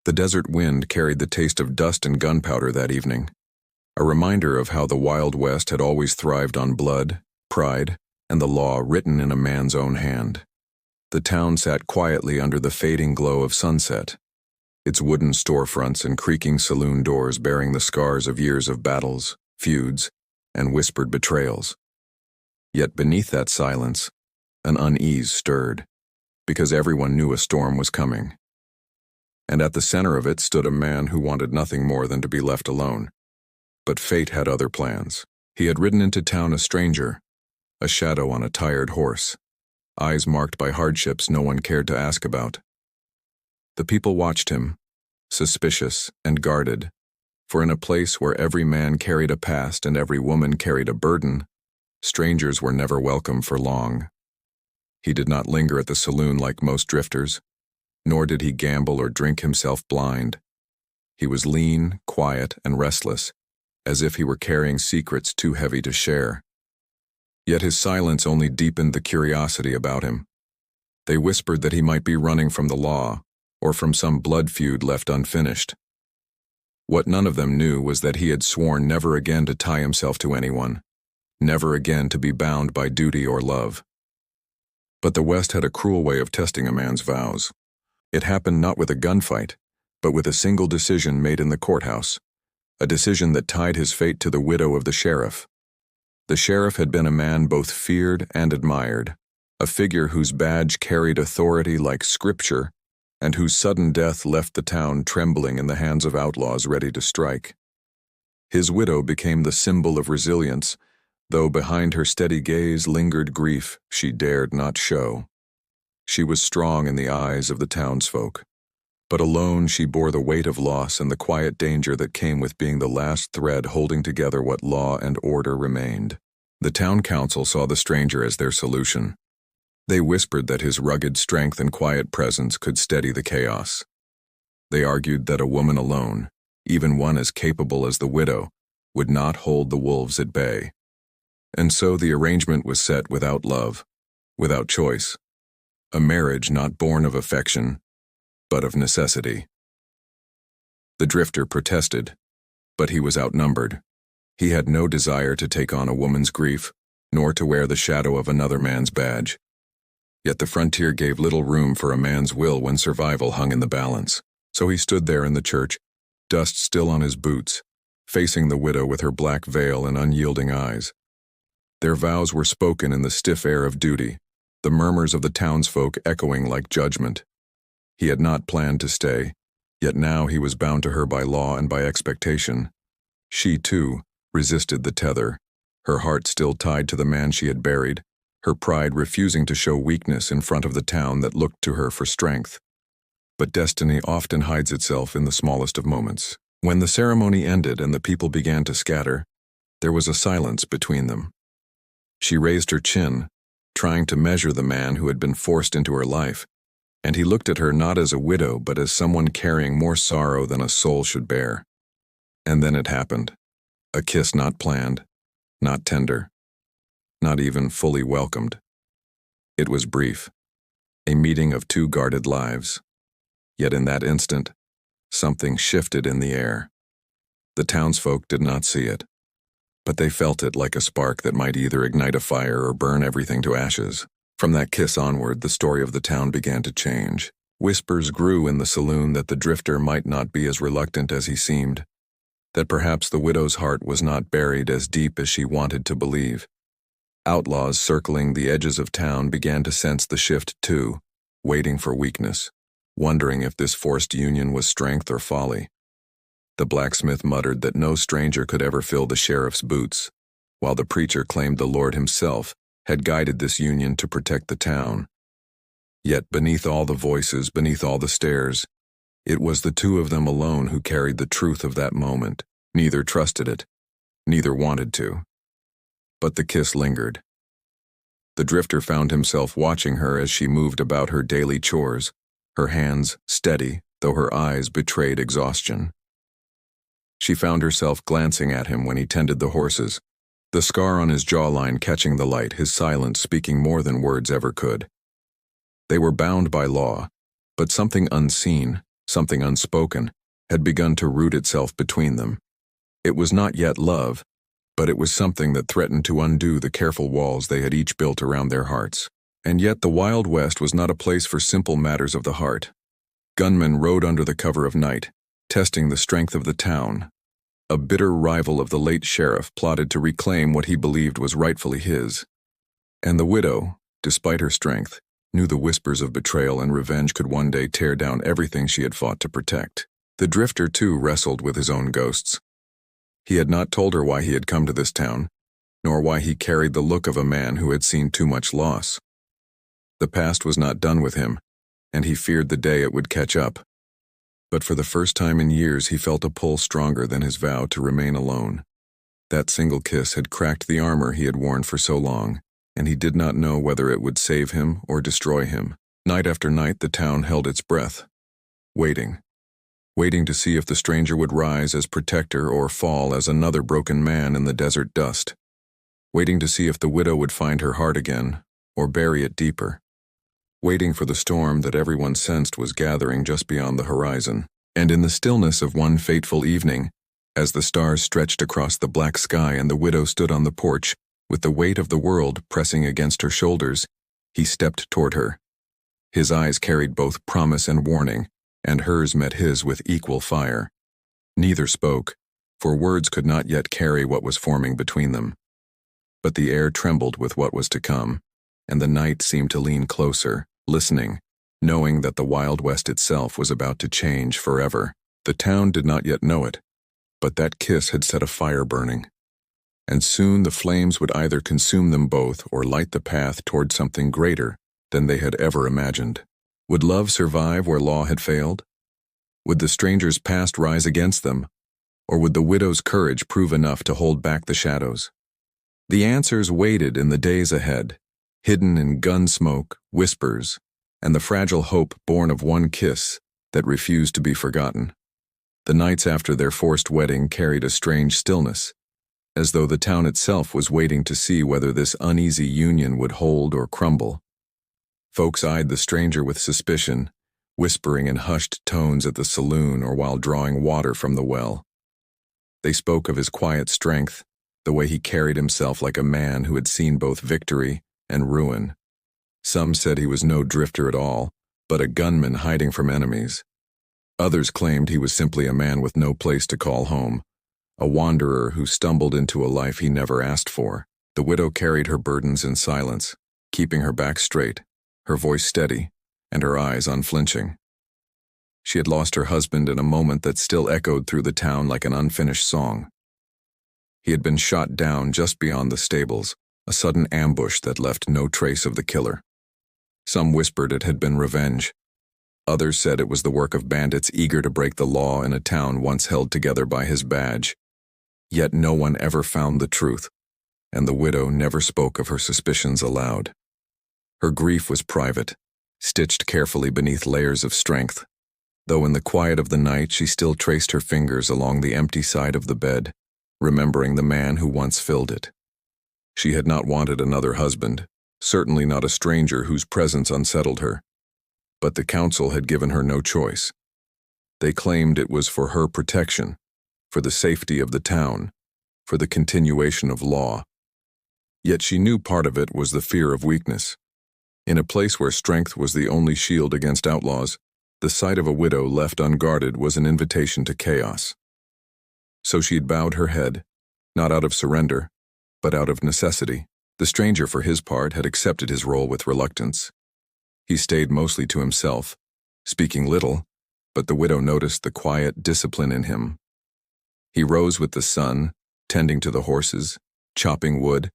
The desert wind carried the taste of dust and gunpowder that evening, a reminder of how the Wild West had always thrived on blood, pride, and the law written in a man's own hand. The town sat quietly under the fading glow of sunset, its wooden storefronts and creaking saloon doors bearing the scars of years of battles, feuds, and whispered betrayals. Yet beneath that silence, an unease stirred, because everyone knew a storm was coming. And at the center of it stood a man who wanted nothing more than to be left alone. But fate had other plans. He had ridden into town a stranger, a shadow on a tired horse, eyes marked by hardships no one cared to ask about. The people watched him, suspicious and guarded, for in a place where every man carried a past and every woman carried a burden, strangers were never welcome for long. He did not linger at the saloon like most drifters, nor did he gamble or drink himself blind. He was lean, quiet, and restless, as if he were carrying secrets too heavy to share. Yet his silence only deepened the curiosity about him. They whispered that he might be running from the law, or from some blood feud left unfinished. What none of them knew was that he had sworn never again to tie himself to anyone, never again to be bound by duty or love. But the West had a cruel way of testing a man's vows. It happened not with a gunfight, but with a single decision made in the courthouse, a decision that tied his fate to the widow of the sheriff. The sheriff had been a man both feared and admired, a figure whose badge carried authority like scripture, and whose sudden death left the town trembling in the hands of outlaws ready to strike. His widow became the symbol of resilience, though behind her steady gaze lingered grief she dared not show. She was strong in the eyes of the townsfolk, but alone she bore the weight of loss and the quiet danger that came with being the last thread holding together what law and order remained. The town council saw the stranger as their solution. They whispered that his rugged strength and quiet presence could steady the chaos. They argued that a woman alone, even one as capable as the widow, would not hold the wolves at bay. And so the arrangement was set without love, without choice. A marriage not born of affection, but of necessity. The drifter protested, but he was outnumbered. He had no desire to take on a woman's grief, nor to wear the shadow of another man's badge. Yet the frontier gave little room for a man's will when survival hung in the balance. So he stood there in the church, dust still on his boots, facing the widow with her black veil and unyielding eyes. Their vows were spoken in the stiff air of duty, the murmurs of the townsfolk echoing like judgment. He had not planned to stay, yet now he was bound to her by law and by expectation. She, too, resisted the tether, her heart still tied to the man she had buried, her pride refusing to show weakness in front of the town that looked to her for strength. But destiny often hides itself in the smallest of moments. When the ceremony ended and the people began to scatter, there was a silence between them. She raised her chin, trying to measure the man who had been forced into her life, and he looked at her not as a widow but as someone carrying more sorrow than a soul should bear. And then it happened. A kiss not planned, not tender, not even fully welcomed. It was brief, a meeting of two guarded lives. Yet in that instant, something shifted in the air. The townsfolk did not see it, but they felt it like a spark that might either ignite a fire or burn everything to ashes. From that kiss onward, the story of the town began to change. Whispers grew in the saloon that the drifter might not be as reluctant as he seemed, that perhaps the widow's heart was not buried as deep as she wanted to believe. Outlaws circling the edges of town began to sense the shift too, waiting for weakness, wondering if this forced union was strength or folly. The blacksmith muttered that no stranger could ever fill the sheriff's boots, while the preacher claimed the Lord himself had guided this union to protect the town. Yet beneath all the voices, beneath all the stares, it was the two of them alone who carried the truth of that moment. Neither trusted it, neither wanted to. But the kiss lingered. The drifter found himself watching her as she moved about her daily chores, her hands steady, though her eyes betrayed exhaustion. She found herself glancing at him when he tended the horses, the scar on his jawline catching the light, his silence speaking more than words ever could. They were bound by law, but something unseen, something unspoken, had begun to root itself between them. It was not yet love, but it was something that threatened to undo the careful walls they had each built around their hearts. And yet the Wild West was not a place for simple matters of the heart. Gunmen rode under the cover of night, testing the strength of the town. A bitter rival of the late sheriff plotted to reclaim what he believed was rightfully his. And the widow, despite her strength, knew the whispers of betrayal and revenge could one day tear down everything she had fought to protect. The drifter, too, wrestled with his own ghosts. He had not told her why he had come to this town, nor why he carried the look of a man who had seen too much loss. The past was not done with him, and he feared the day it would catch up. But for the first time in years he felt a pull stronger than his vow to remain alone. That single kiss had cracked the armor he had worn for so long, and he did not know whether it would save him or destroy him. Night after night the town held its breath, waiting to see if the stranger would rise as protector or fall as another broken man in the desert dust, waiting to see if the widow would find her heart again or bury it deeper, waiting for the storm that everyone sensed was gathering just beyond the horizon. And in the stillness of one fateful evening, as the stars stretched across the black sky and the widow stood on the porch, with the weight of the world pressing against her shoulders, he stepped toward her. His eyes carried both promise and warning, and hers met his with equal fire. Neither spoke, for words could not yet carry what was forming between them. But the air trembled with what was to come, and the night seemed to lean closer, listening, knowing that the Wild West itself was about to change forever. The town did not yet know it, but that kiss had set a fire burning. And soon the flames would either consume them both or light the path toward something greater than they had ever imagined. Would love survive where law had failed? Would the stranger's past rise against them? Or would the widow's courage prove enough to hold back the shadows? The answers waited in the days ahead, hidden in gun smoke, whispers, and the fragile hope born of one kiss that refused to be forgotten. The nights after their forced wedding carried a strange stillness, as though the town itself was waiting to see whether this uneasy union would hold or crumble. Folks eyed the stranger with suspicion, whispering in hushed tones at the saloon or while drawing water from the well. They spoke of his quiet strength, the way he carried himself like a man who had seen both victory and ruin. Some said he was no drifter at all, but a gunman hiding from enemies. Others claimed he was simply a man with no place to call home, a wanderer who stumbled into a life he never asked for. The widow carried her burdens in silence, keeping her back straight, her voice steady, and her eyes unflinching. She had lost her husband in a moment that still echoed through the town like an unfinished song. He had been shot down just beyond the stables, a sudden ambush that left no trace of the killer. Some whispered it had been revenge. Others said it was the work of bandits eager to break the law in a town once held together by his badge. Yet no one ever found the truth, and the widow never spoke of her suspicions aloud. Her grief was private, stitched carefully beneath layers of strength, though in the quiet of the night she still traced her fingers along the empty side of the bed, remembering the man who once filled it. She had not wanted another husband, certainly not a stranger whose presence unsettled her. But the council had given her no choice. They claimed it was for her protection, for the safety of the town, for the continuation of law. Yet she knew part of it was the fear of weakness. In a place where strength was the only shield against outlaws, the sight of a widow left unguarded was an invitation to chaos. So she had bowed her head, not out of surrender, but out of necessity. The stranger, for his part, had accepted his role with reluctance. He stayed mostly to himself, speaking little, but the widow noticed the quiet discipline in him. He rose with the sun, tending to the horses, chopping wood,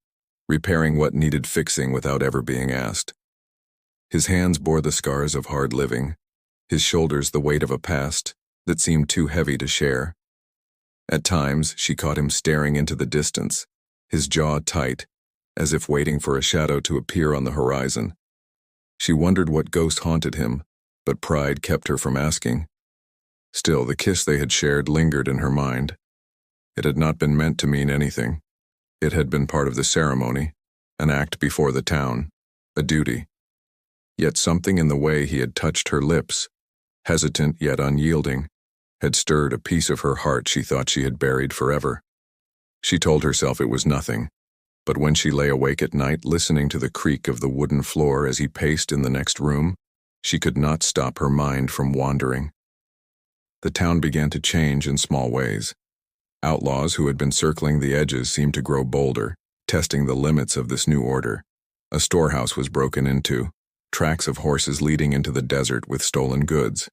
repairing what needed fixing without ever being asked. His hands bore the scars of hard living, his shoulders the weight of a past that seemed too heavy to share. At times, she caught him staring into the distance, his jaw tight, as if waiting for a shadow to appear on the horizon. She wondered what ghost haunted him, but pride kept her from asking. Still, the kiss they had shared lingered in her mind. It had not been meant to mean anything. It had been part of the ceremony, an act before the town, a duty. Yet something in the way he had touched her lips hesitant yet unyielding, had stirred a piece of her heart she thought she had buried forever. She told herself it was nothing, but when she lay awake at night listening to the creak of the wooden floor as he paced in the next room, she could not stop her mind from wandering. The town began to change in small ways. Outlaws who had been circling the edges seemed to grow bolder, testing the limits of this new order. A storehouse was broken into, tracks of horses leading into the desert with stolen goods.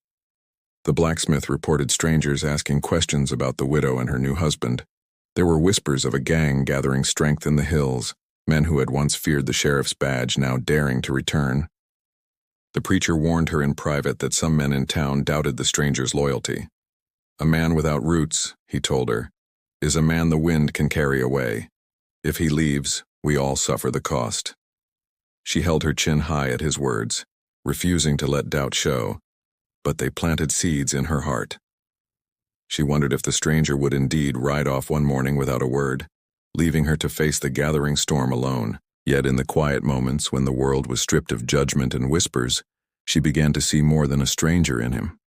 The blacksmith reported strangers asking questions about the widow and her new husband. There were whispers of a gang gathering strength in the hills, men who had once feared the sheriff's badge now daring to return. The preacher warned her in private that some men in town doubted the stranger's loyalty. A man without roots, he told her, is a man the wind can carry away. If he leaves, we all suffer the cost. She held her chin high at his words, refusing to let doubt show, but they planted seeds in her heart. She wondered if the stranger would indeed ride off one morning without a word, leaving her to face the gathering storm alone. Yet in the quiet moments when the world was stripped of judgment and whispers, she began to see more than a stranger in him.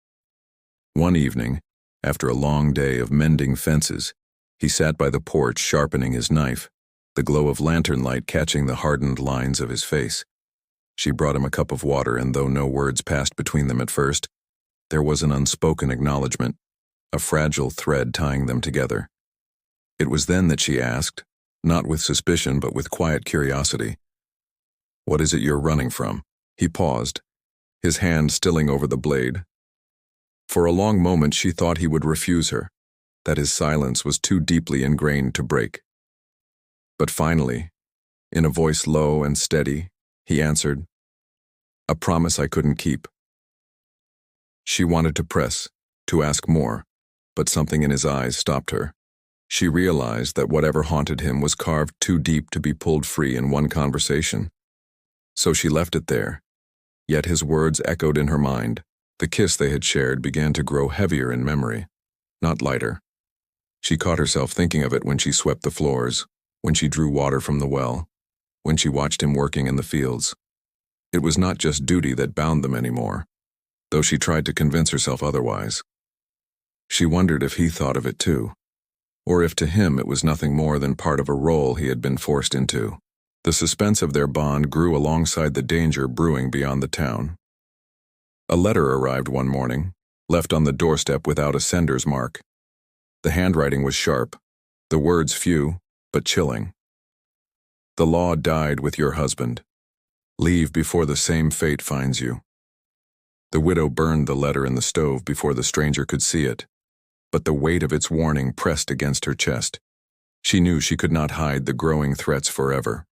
One evening, after a long day of mending fences, he sat by the porch sharpening his knife, the glow of lantern light catching the hardened lines of his face. She brought him a cup of water, and though no words passed between them at first, there was an unspoken acknowledgement, a fragile thread tying them together. It was then that she asked, not with suspicion but with quiet curiosity, "What is it you're running from?" He paused, his hand stilling over the blade. For a long moment she thought he would refuse her, that his silence was too deeply ingrained to break. But finally, in a voice low and steady, he answered, "A promise I couldn't keep." She wanted to press, to ask more, but something in his eyes stopped her. She realized that whatever haunted him was carved too deep to be pulled free in one conversation. So she left it there, yet his words echoed in her mind. The kiss they had shared began to grow heavier in memory, not lighter. She caught herself thinking of it when she swept the floors, when she drew water from the well, when she watched him working in the fields. It was not just duty that bound them anymore, though she tried to convince herself otherwise. She wondered if he thought of it too, or if to him it was nothing more than part of a role he had been forced into. The suspense of their bond grew alongside the danger brewing beyond the town. A letter arrived one morning, left on the doorstep without a sender's mark. The handwriting was sharp, the words few, but chilling. "The law died with your husband. Leave before the same fate finds you." The widow burned the letter in the stove before the stranger could see it, but the weight of its warning pressed against her chest. She knew she could not hide the growing threats forever.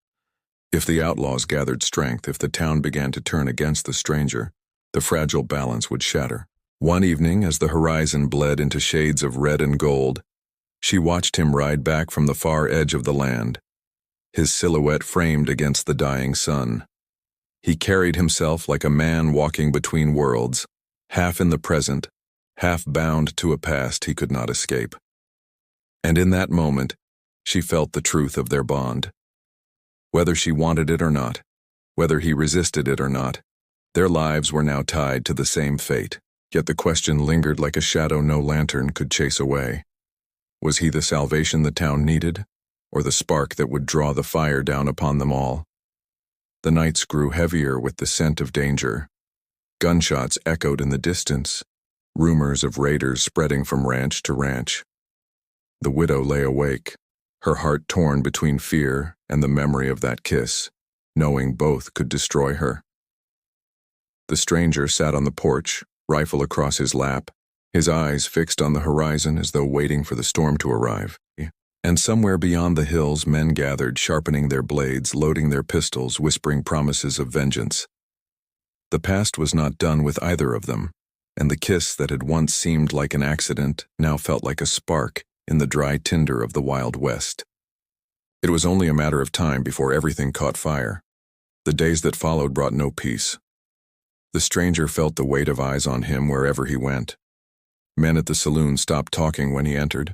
If the outlaws gathered strength, if the town began to turn against the stranger, the fragile balance would shatter. One evening, as the horizon bled into shades of red and gold, she watched him ride back from the far edge of the land, his silhouette framed against the dying sun. He carried himself like a man walking between worlds, half in the present, half bound to a past he could not escape. And in that moment, she felt the truth of their bond. Whether she wanted it or not, whether he resisted it or not, their lives were now tied to the same fate. Yet the question lingered like a shadow no lantern could chase away. Was he the salvation the town needed, or the spark that would draw the fire down upon them all? The nights grew heavier with the scent of danger. Gunshots echoed in the distance, rumors of raiders spreading from ranch to ranch. The widow lay awake, her heart torn between fear and the memory of that kiss, knowing both could destroy her. The stranger sat on the porch, rifle across his lap, his eyes fixed on the horizon as though waiting for the storm to arrive. And somewhere beyond the hills men gathered, sharpening their blades, loading their pistols, whispering promises of vengeance. The past was not done with either of them, and the kiss that had once seemed like an accident now felt like a spark in the dry tinder of the Wild West. It was only a matter of time before everything caught fire. The days that followed brought no peace. The stranger felt the weight of eyes on him wherever he went. Men at the saloon stopped talking when he entered.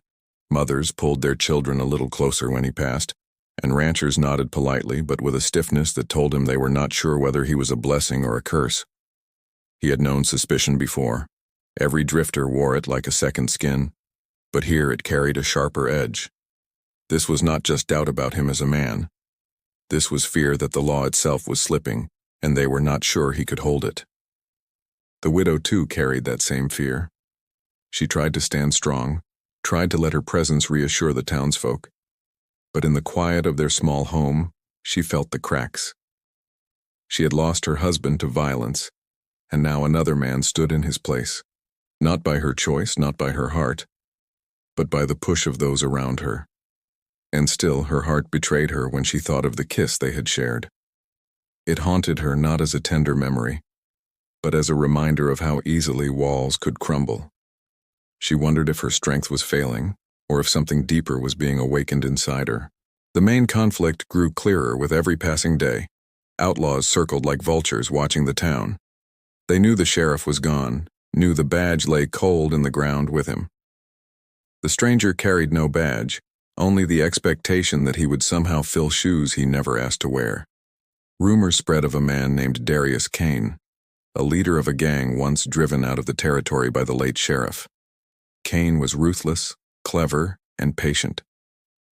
Mothers pulled their children a little closer when he passed, and ranchers nodded politely but with a stiffness that told him they were not sure whether he was a blessing or a curse. He had known suspicion before, Every drifter wore it like a second skin, but here it carried a sharper edge. This was not just doubt about him as a man. This was fear that the law itself was slipping, and they were not sure he could hold it. The widow too carried that same fear. She tried to stand strong, tried to let her presence reassure the townsfolk, but in the quiet of their small home, she felt the cracks. She had lost her husband to violence, and now another man stood in his place, not by her choice, not by her heart, but by the push of those around her. And still her heart betrayed her when she thought of the kiss they had shared. It haunted her not as a tender memory, but as a reminder of how easily walls could crumble. She wondered if her strength was failing, or if something deeper was being awakened inside her. The main conflict grew clearer with every passing day. Outlaws circled like vultures watching the town. They knew the sheriff was gone, knew the badge lay cold in the ground with him. The stranger carried no badge, only the expectation that he would somehow fill shoes he never asked to wear. Rumors spread of a man named Darius Kane, a leader of a gang once driven out of the territory by the late sheriff. Kane was ruthless, clever, and patient.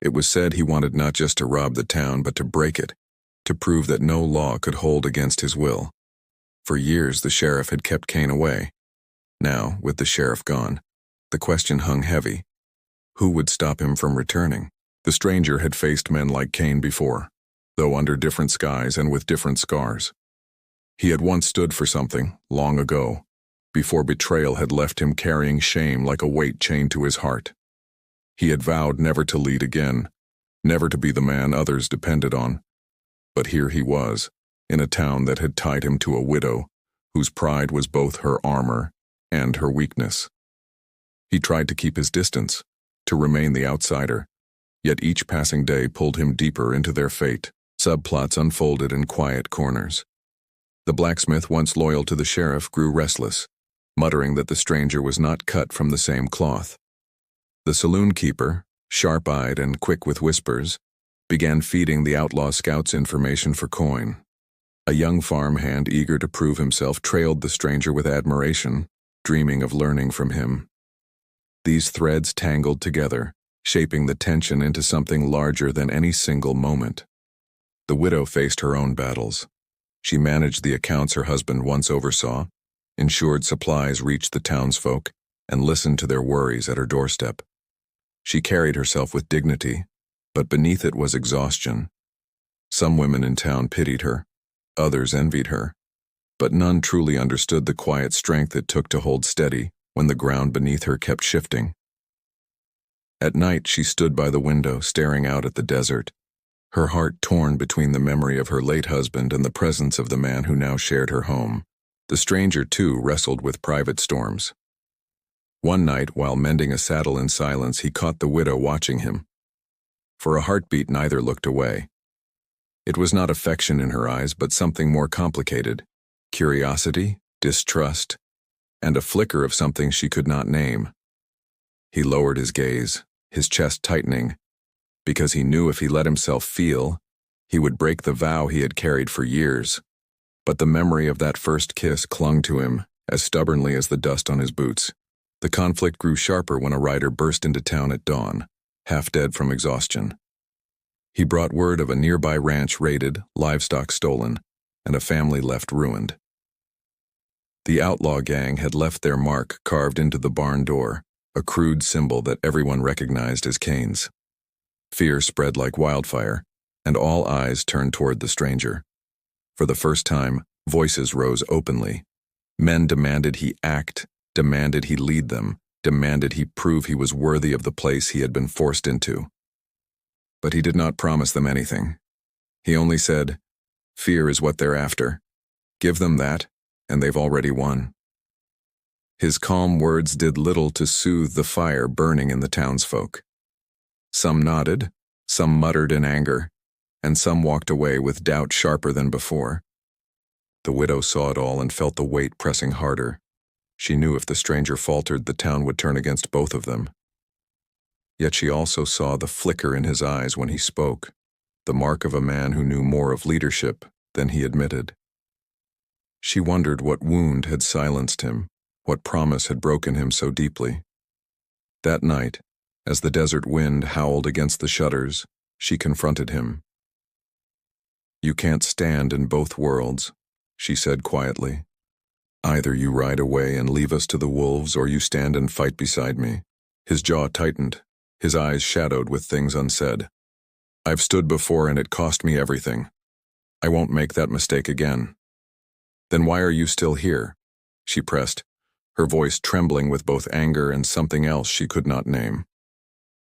It was said he wanted not just to rob the town but to break it, to prove that no law could hold against his will. For years the sheriff had kept Kane away. Now, with the sheriff gone, the question hung heavy. Who would stop him from returning? The stranger had faced men like Kane before, though under different skies and with different scars. He had once stood for something, long ago, before betrayal had left him carrying shame like a weight chained to his heart. He had vowed never to lead again, never to be the man others depended on. But here he was, in a town that had tied him to a widow, whose pride was both her armor and her weakness. He tried to keep his distance, to remain the outsider, yet each passing day pulled him deeper into their fate. Subplots unfolded in quiet corners. The blacksmith, once loyal to the sheriff, grew restless, muttering that the stranger was not cut from the same cloth. The saloon keeper, sharp-eyed and quick with whispers, began feeding the outlaw scouts information for coin. A young farmhand eager to prove himself trailed the stranger with admiration, dreaming of learning from him. These threads tangled together, shaping the tension into something larger than any single moment. The widow faced her own battles. She managed the accounts her husband once oversaw, ensured supplies reached the townsfolk, and listened to their worries at her doorstep. She carried herself with dignity, but beneath it was exhaustion. Some women in town pitied her, others envied her, but none truly understood the quiet strength it took to hold steady when the ground beneath her kept shifting. At night she stood by the window, staring out at the desert, her heart torn between the memory of her late husband and the presence of the man who now shared her home. The stranger, too, wrestled with private storms. One night, while mending a saddle in silence, he caught the widow watching him. For a heartbeat, neither looked away. It was not affection in her eyes, but something more complicated: curiosity, distrust, and a flicker of something she could not name. He lowered his gaze, his chest tightening, because he knew if he let himself feel, he would break the vow he had carried for years. But the memory of that first kiss clung to him as stubbornly as the dust on his boots. The conflict grew sharper when a rider burst into town at dawn, half dead from exhaustion. He brought word of a nearby ranch raided, livestock stolen, and a family left ruined. The outlaw gang had left their mark carved into the barn door, a crude symbol that everyone recognized as Kane's. Fear spread like wildfire, and all eyes turned toward the stranger. For the first time, voices rose openly. Men demanded he act, demanded he lead them, demanded he prove he was worthy of the place he had been forced into. But he did not promise them anything. He only said, "Fear is what they're after. Give them that, and they've already won." His calm words did little to soothe the fire burning in the townsfolk. Some nodded, some muttered in anger, and some walked away with doubt sharper than before. The widow saw it all and felt the weight pressing harder. She knew if the stranger faltered, the town would turn against both of them. Yet she also saw the flicker in his eyes when he spoke, the mark of a man who knew more of leadership than he admitted. She wondered what wound had silenced him, What promise had broken him so deeply? That night, as the desert wind howled against the shutters, she confronted him. "You can't stand in both worlds," she said quietly. "Either you ride away and leave us to the wolves, or you stand and fight beside me." His jaw tightened, his eyes shadowed with things unsaid. "I've stood before and it cost me everything. I won't make that mistake again." "Then why are you still here?" she pressed, her voice trembling with both anger and something else she could not name.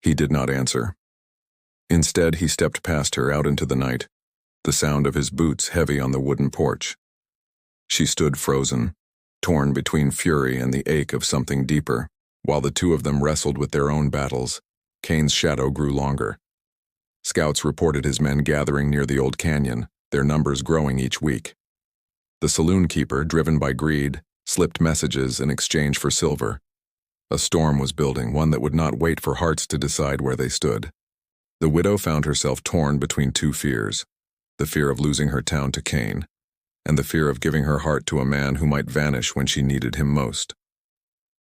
He did not answer. Instead, he stepped past her out into the night, the sound of his boots heavy on the wooden porch. She stood frozen, torn between fury and the ache of something deeper. While the two of them wrestled with their own battles, Kane's shadow grew longer. Scouts reported his men gathering near the old canyon, their numbers growing each week. The saloon keeper, driven by greed, slipped messages in exchange for silver. A storm was building, one that would not wait for hearts to decide where they stood. The widow found herself torn between two fears: the fear of losing her town to Kane, and the fear of giving her heart to a man who might vanish when she needed him most.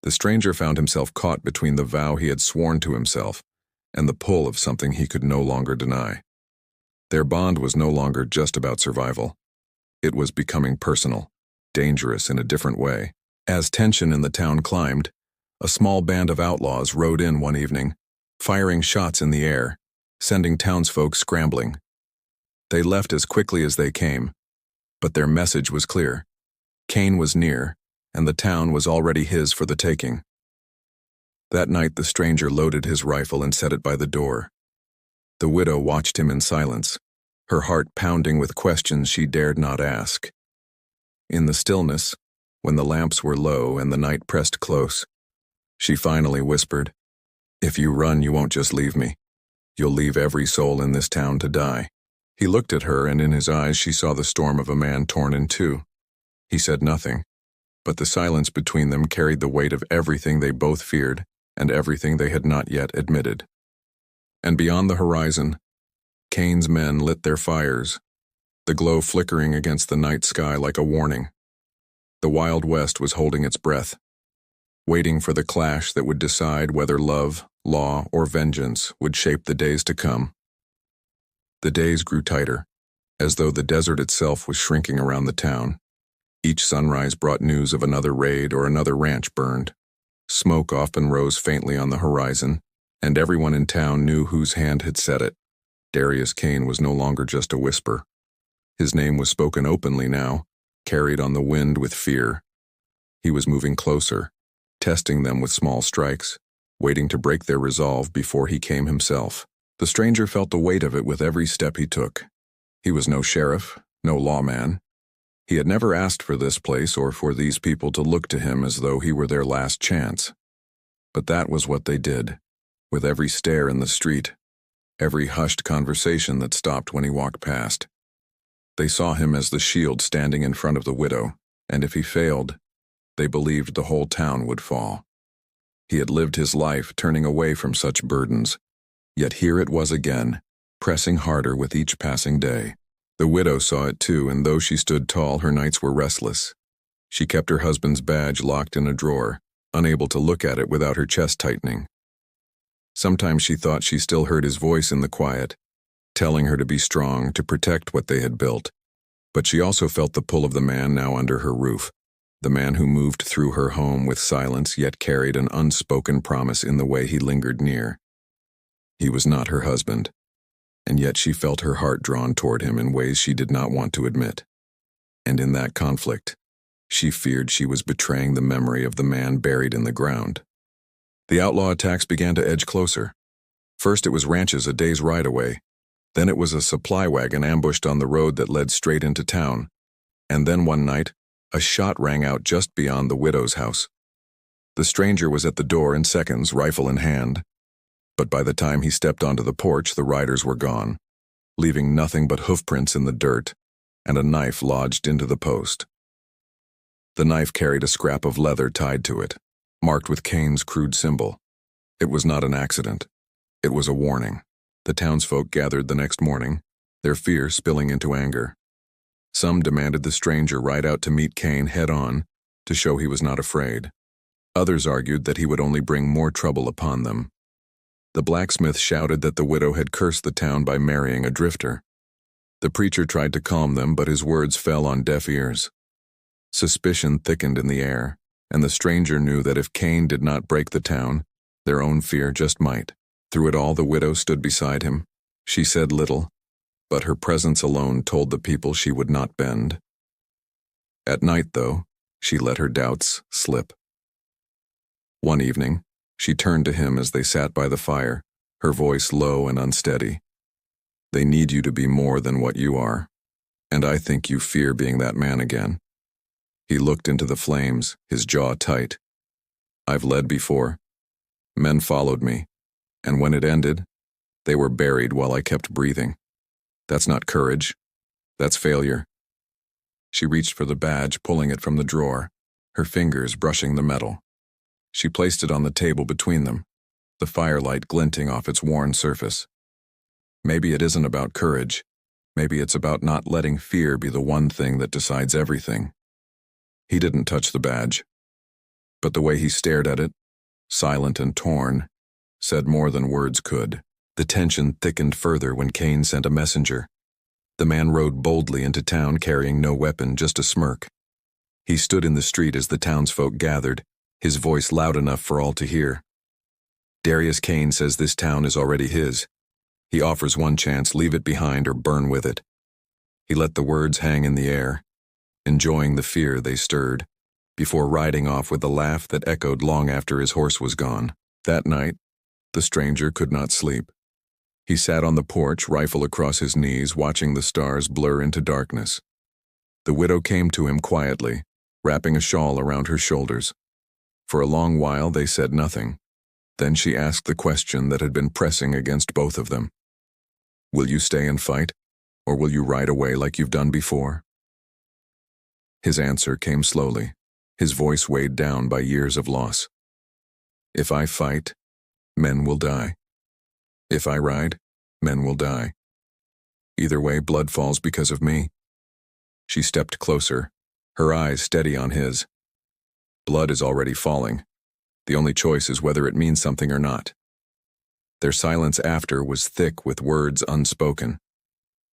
The stranger found himself caught between the vow he had sworn to himself and the pull of something he could no longer deny. Their bond was no longer just about survival. It was becoming personal, dangerous in a different way. As tension in the town climbed, a small band of outlaws rode in one evening, firing shots in the air, sending townsfolk scrambling. They left as quickly as they came, but their message was clear. Kane was near, and the town was already his for the taking. That night the stranger loaded his rifle and set it by the door. The widow watched him in silence, her heart pounding with questions she dared not ask. In the stillness, when the lamps were low and the night pressed close, she finally whispered, "If you run, you won't just leave me. You'll leave every soul in this town to die." He looked at her, and in his eyes she saw the storm of a man torn in two. He said nothing, but the silence between them carried the weight of everything they both feared and everything they had not yet admitted. And beyond the horizon, Kane's men lit their fires, the glow flickering against the night sky like a warning. The Wild West was holding its breath, waiting for the clash that would decide whether love, law, or vengeance would shape the days to come. The days grew tighter, as though the desert itself was shrinking around the town. Each sunrise brought news of another raid or another ranch burned. Smoke often rose faintly on the horizon, and everyone in town knew whose hand had set it. Darius Kane was no longer just a whisper. His name was spoken openly now, carried on the wind with fear. He was moving closer, testing them with small strikes, waiting to break their resolve before he came himself. The stranger felt the weight of it with every step he took. He was no sheriff, no lawman. He had never asked for this place or for these people to look to him as though he were their last chance. But that was what they did, with every stare in the street, every hushed conversation that stopped when he walked past. They saw him as the shield standing in front of the widow, and if he failed, they believed the whole town would fall. He had lived his life turning away from such burdens, yet here it was again, pressing harder with each passing day. The widow saw it too, and though she stood tall, her nights were restless. She kept her husband's badge locked in a drawer, unable to look at it without her chest tightening. Sometimes she thought she still heard his voice in the quiet, telling her to be strong, to protect what they had built. But she also felt the pull of the man now under her roof, the man who moved through her home with silence yet carried an unspoken promise in the way he lingered near. He was not her husband, and yet she felt her heart drawn toward him in ways she did not want to admit. And in that conflict, she feared she was betraying the memory of the man buried in the ground. The outlaw attacks began to edge closer. First it was ranches a day's ride away, then it was a supply wagon ambushed on the road that led straight into town, and then one night, a shot rang out just beyond the widow's house. The stranger was at the door in seconds, rifle in hand, but by the time he stepped onto the porch, the riders were gone, leaving nothing but hoofprints in the dirt and a knife lodged into the post. The knife carried a scrap of leather tied to it, marked with Kane's crude symbol. It was not an accident. It was a warning. The townsfolk gathered the next morning, their fear spilling into anger. Some demanded the stranger ride out to meet Kane head-on to show he was not afraid. Others argued that he would only bring more trouble upon them. The blacksmith shouted that the widow had cursed the town by marrying a drifter. The preacher tried to calm them, but his words fell on deaf ears. Suspicion thickened in the air, and the stranger knew that if Cain did not break the town, their own fear just might. Through it all, the widow stood beside him. She said little, but her presence alone told the people she would not bend. At night, though, she let her doubts slip. One evening, she turned to him as they sat by the fire, her voice low and unsteady. "They need you to be more than what you are, and I think you fear being that man again." He looked into the flames, his jaw tight. "I've led before. Men followed me, and when it ended, they were buried while I kept breathing. That's not courage. That's failure." She reached for the badge, pulling it from the drawer, her fingers brushing the metal. She placed it on the table between them, the firelight glinting off its worn surface. Maybe it isn't about courage. Maybe it's about not letting fear be the one thing that decides everything. He didn't touch the badge, but the way he stared at it, silent and torn, said more than words could. The tension thickened further when Cain sent a messenger. The man rode boldly into town carrying no weapon, just a smirk. He stood in the street as the townsfolk gathered, his voice loud enough for all to hear. "Darius Cain says this town is already his. He offers one chance, leave it behind or burn with it." He let the words hang in the air, enjoying the fear they stirred, before riding off with a laugh that echoed long after his horse was gone. That night, the stranger could not sleep. He sat on the porch, rifle across his knees, watching the stars blur into darkness. The widow came to him quietly, wrapping a shawl around her shoulders. For a long while they said nothing. Then she asked the question that had been pressing against both of them. "Will you stay and fight, or will you ride away like you've done before?" His answer came slowly, his voice weighed down by years of loss. "If I fight, men will die. If I ride, men will die. Either way, blood falls because of me." She stepped closer, her eyes steady on his. "Blood is already falling. The only choice is whether it means something or not." Their silence after was thick with words unspoken.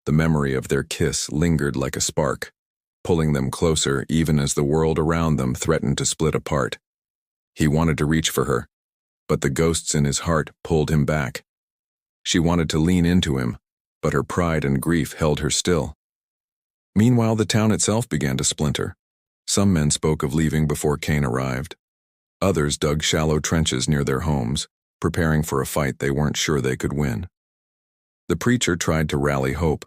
The memory of their kiss lingered like a spark, pulling them closer even as the world around them threatened to split apart. He wanted to reach for her, but the ghosts in his heart pulled him back. She wanted to lean into him, but her pride and grief held her still. Meanwhile, the town itself began to splinter. Some men spoke of leaving before Cain arrived. Others dug shallow trenches near their homes, preparing for a fight they weren't sure they could win. The preacher tried to rally hope,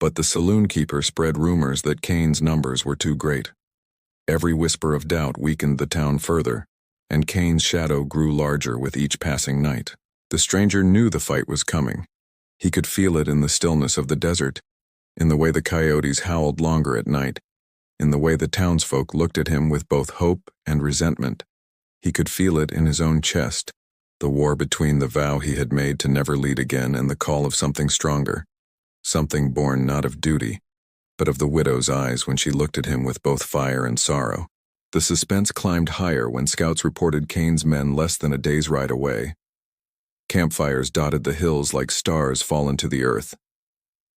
but the saloon keeper spread rumors that Cain's numbers were too great. Every whisper of doubt weakened the town further, and Cain's shadow grew larger with each passing night. The stranger knew the fight was coming. He could feel it in the stillness of the desert, in the way the coyotes howled longer at night, in the way the townsfolk looked at him with both hope and resentment. He could feel it in his own chest, the war between the vow he had made to never lead again and the call of something stronger, something born not of duty, but of the widow's eyes when she looked at him with both fire and sorrow. The suspense climbed higher when scouts reported Cain's men less than a day's ride away. Campfires dotted the hills like stars fallen to the earth.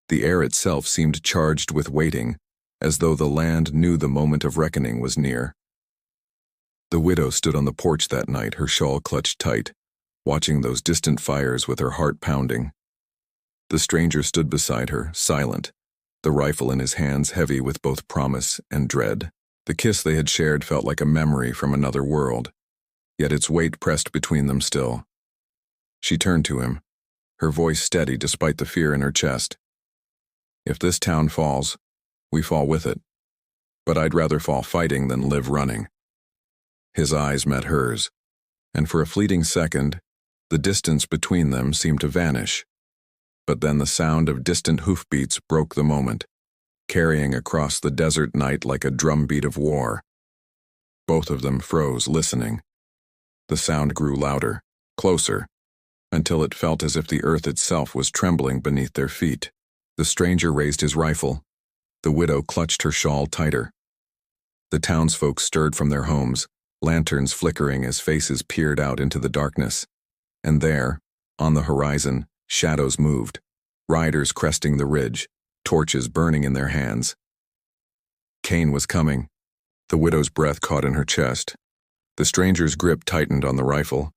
The air itself seemed charged with waiting, as though the land knew the moment of reckoning was near. The widow stood on the porch that night, her shawl clutched tight, watching those distant fires with her heart pounding. The stranger stood beside her, silent, the rifle in his hands heavy with both promise and dread. The kiss they had shared felt like a memory from another world, yet its weight pressed between them still. She turned to him, her voice steady despite the fear in her chest. "If this town falls, we fall with it. But I'd rather fall fighting than live running." His eyes met hers, and for a fleeting second, the distance between them seemed to vanish. But then the sound of distant hoofbeats broke the moment, carrying across the desert night like a drumbeat of war. Both of them froze, listening. The sound grew louder, closer, until it felt as if the earth itself was trembling beneath their feet. The stranger raised his rifle. The widow clutched her shawl tighter. The townsfolk stirred from their homes, lanterns flickering as faces peered out into the darkness. And there, on the horizon, shadows moved, riders cresting the ridge, torches burning in their hands. Cain was coming. The widow's breath caught in her chest. The stranger's grip tightened on the rifle.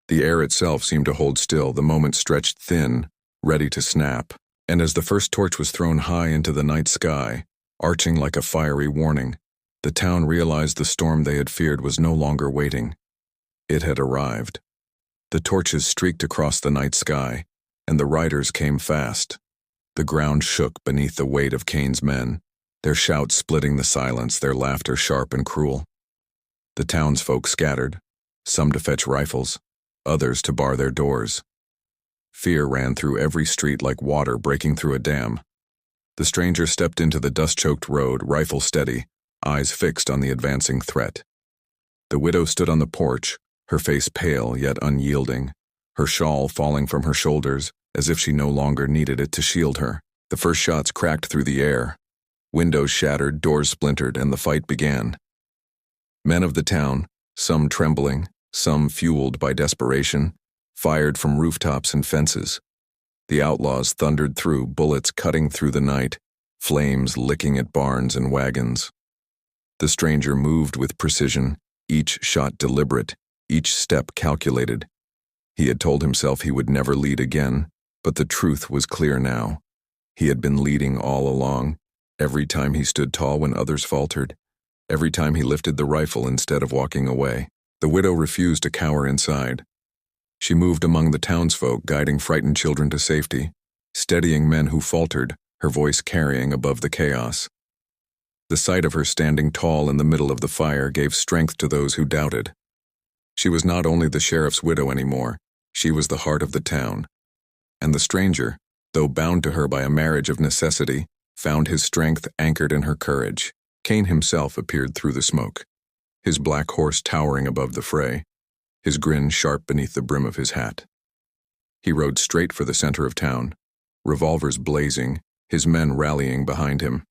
The air itself seemed to hold still, the moment stretched thin, ready to snap. And as the first torch was thrown high into the night sky, arching like a fiery warning, the town realized the storm they had feared was no longer waiting. It had arrived. The torches streaked across the night sky, and the riders came fast. The ground shook beneath the weight of Cain's men, their shouts splitting the silence, their laughter sharp and cruel. The townsfolk scattered, some to fetch rifles, others to bar their doors. Fear ran through every street like water breaking through a dam. The stranger stepped into the dust-choked road, rifle steady, eyes fixed on the advancing threat. The widow stood on the porch, her face pale yet unyielding, her shawl falling from her shoulders as if she no longer needed it to shield her. The first shots cracked through the air. Windows shattered, doors splintered, and the fight began. Men of the town, some trembling, some fueled by desperation, fired from rooftops and fences. The outlaws thundered through, bullets cutting through the night, flames licking at barns and wagons. The stranger moved with precision, each shot deliberate, each step calculated. He had told himself he would never lead again, but the truth was clear now. He had been leading all along, every time he stood tall when others faltered, every time he lifted the rifle instead of walking away. The widow refused to cower inside. She moved among the townsfolk, guiding frightened children to safety, steadying men who faltered, her voice carrying above the chaos. The sight of her standing tall in the middle of the fire gave strength to those who doubted. She was not only the sheriff's widow anymore, she was the heart of the town. And the stranger, though bound to her by a marriage of necessity, found his strength anchored in her courage. Cain himself appeared through the smoke, his black horse towering above the fray, his grin sharp beneath the brim of his hat. He rode straight for the center of town, revolvers blazing, his men rallying behind him.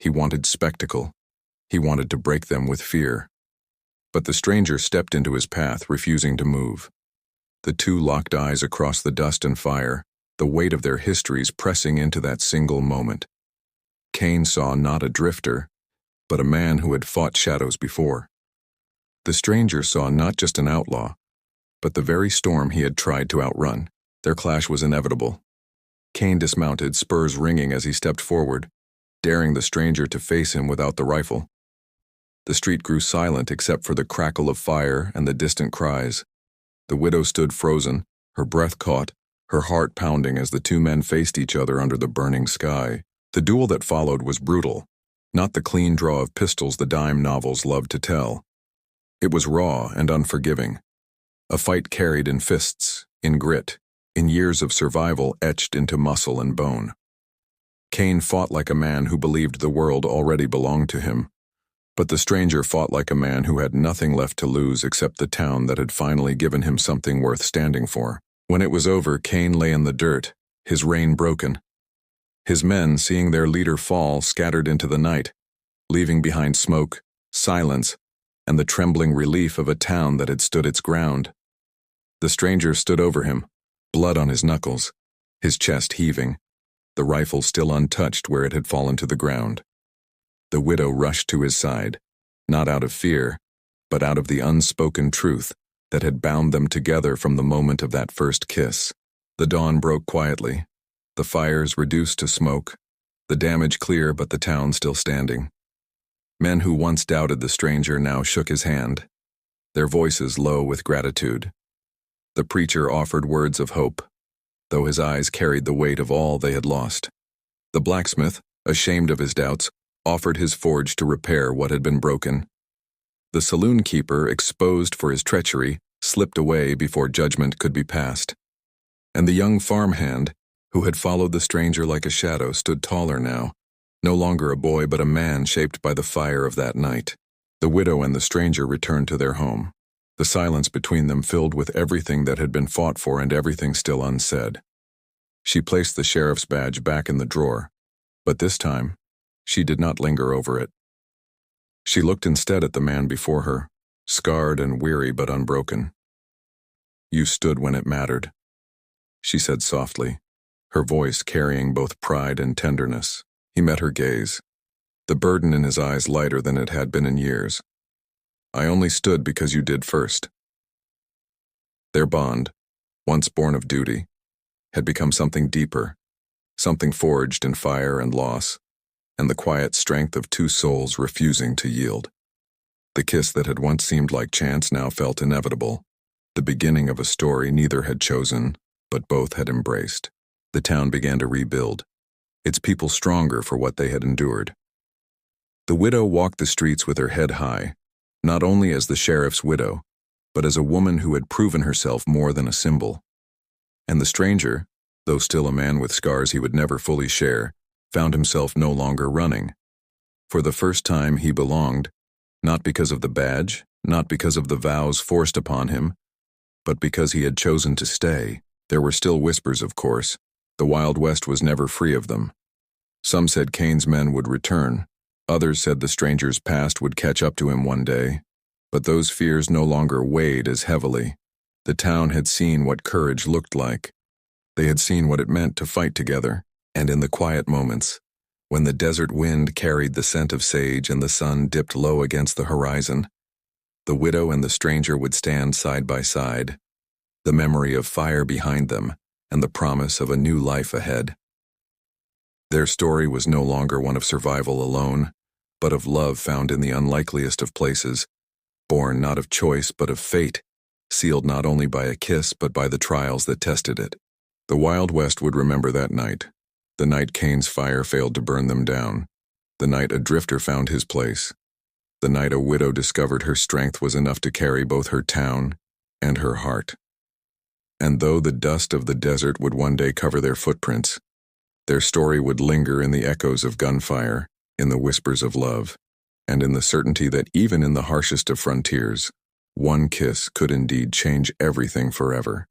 He wanted spectacle. He wanted to break them with fear. But the stranger stepped into his path, refusing to move. The two locked eyes across the dust and fire, the weight of their histories pressing into that single moment. Cain saw not a drifter, but a man who had fought shadows before. The stranger saw not just an outlaw, but the very storm he had tried to outrun. Their clash was inevitable. Cain dismounted, spurs ringing as he stepped forward, daring the stranger to face him without the rifle. The street grew silent except for the crackle of fire and the distant cries. The widow stood frozen, her breath caught, her heart pounding as the two men faced each other under the burning sky. The duel that followed was brutal, not the clean draw of pistols the dime novels loved to tell. It was raw and unforgiving. A fight carried in fists, in grit, in years of survival etched into muscle and bone. Cain fought like a man who believed the world already belonged to him, but the stranger fought like a man who had nothing left to lose except the town that had finally given him something worth standing for. When it was over, Cain lay in the dirt, his rein broken. His men, seeing their leader fall, scattered into the night, leaving behind smoke, silence, and the trembling relief of a town that had stood its ground. The stranger stood over him, blood on his knuckles, his chest heaving, the rifle still untouched where it had fallen to the ground. The widow rushed to his side, not out of fear, but out of the unspoken truth that had bound them together from the moment of that first kiss. The dawn broke quietly, the fires reduced to smoke, the damage clear but the town still standing. Men who once doubted the stranger now shook his hand, their voices low with gratitude. The preacher offered words of hope, though his eyes carried the weight of all they had lost. The blacksmith, ashamed of his doubts, offered his forge to repair what had been broken. The saloon keeper, exposed for his treachery, slipped away before judgment could be passed. And the young farmhand, who had followed the stranger like a shadow, stood taller now, no longer a boy but a man shaped by the fire of that night. The widow and the stranger returned to their home, the silence between them filled with everything that had been fought for and everything still unsaid. She placed the sheriff's badge back in the drawer, but this time, she did not linger over it. She looked instead at the man before her, scarred and weary but unbroken. "You stood when it mattered," she said softly, her voice carrying both pride and tenderness. He met her gaze, the burden in his eyes lighter than it had been in years. "I only stood because you did first." Their bond, once born of duty, had become something deeper, something forged in fire and loss, and the quiet strength of two souls refusing to yield. The kiss that had once seemed like chance now felt inevitable, the beginning of a story neither had chosen, but both had embraced. The town began to rebuild, its people stronger for what they had endured. The widow walked the streets with her head high, not only as the sheriff's widow, but as a woman who had proven herself more than a symbol. And the stranger, though still a man with scars he would never fully share, found himself no longer running. For the first time he belonged, not because of the badge, not because of the vows forced upon him, but because he had chosen to stay. There were still whispers, of course. The Wild West was never free of them. Some said Kane's men would return. Others said the stranger's past would catch up to him one day. But those fears no longer weighed as heavily. The town had seen what courage looked like. They had seen what it meant to fight together. And in the quiet moments, when the desert wind carried the scent of sage and the sun dipped low against the horizon, the widow and the stranger would stand side by side, the memory of fire behind them and the promise of a new life ahead. Their story was no longer one of survival alone, but of love found in the unlikeliest of places, born not of choice but of fate, sealed not only by a kiss but by the trials that tested it. The Wild West would remember that night, the night Kane's fire failed to burn them down, the night a drifter found his place, the night a widow discovered her strength was enough to carry both her town and her heart. And though the dust of the desert would one day cover their footprints, their story would linger in the echoes of gunfire, in the whispers of love, and in the certainty that even in the harshest of frontiers, one kiss could indeed change everything forever.